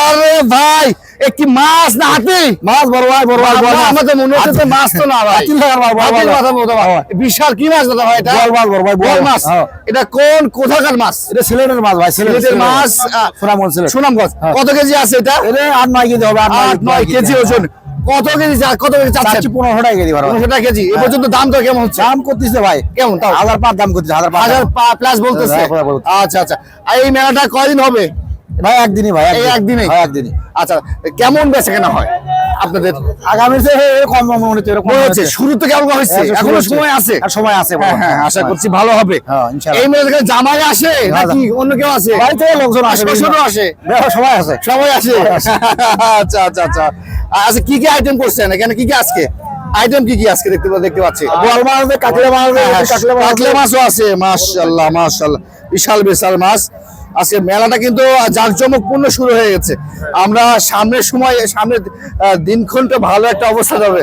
আরে ভাই একটি মাছ না হাতি মাছ বড় ভাই আমাদের মনে হচ্ছে মাছ তো না ভাই বিশাল কি মাছ দাদা ভাই এটা বড় মাছ এটা কোথাকার মাছ এটা সিলেটের মাছ ভাই সিলেটের মাছ সুনামগঞ্জ কত কেজি আছে এটা 8-9 কেজি হবে 8-9 কেজি ওজন কত কেজি চাচ্ছেন 1500 টাকা কেজি 1500 টাকা কেজি এই পর্যন্ত দাম তো কেমন হচ্ছে দাম করতেছে ভাই কেমন তাও 1000 পার দাম করতেছে 1000 প্লাস বলতেছে আচ্ছা আচ্ছা আর এই মেলাটা কয়দিন হবে ভাই একদিনই ভাই একদিনই আচ্ছা কেমন বেচাকেনা হয় আপনাদের আগামী শুরু তো কেমন হচ্ছে এখনো সময় আছে হ্যাঁ আশা করছি ভালো হবে এই মেলাতে জামাই আসে নাকি অন্য কেউ আসে বাড়ি থেকে লোকজন আসে সবাই আসে আচ্ছা আচ্ছা আচ্ছা আচ্ছা কি কি আইটেম করছেন এখানে কি কি আজকে আইটেম কি কি আজকে দেখতে পাচ্ছি বোয়াল মাছ কাতলা মাছও আছে মাশাআল্লাহ বিশাল মাছ আজকে মেলাটা কিন্তু জাঁকজমকপূর্ণ শুরু হয়ে গেছে আমরা সামনের দিনক্ষণটা ভালো একটা অবস্থা যাবে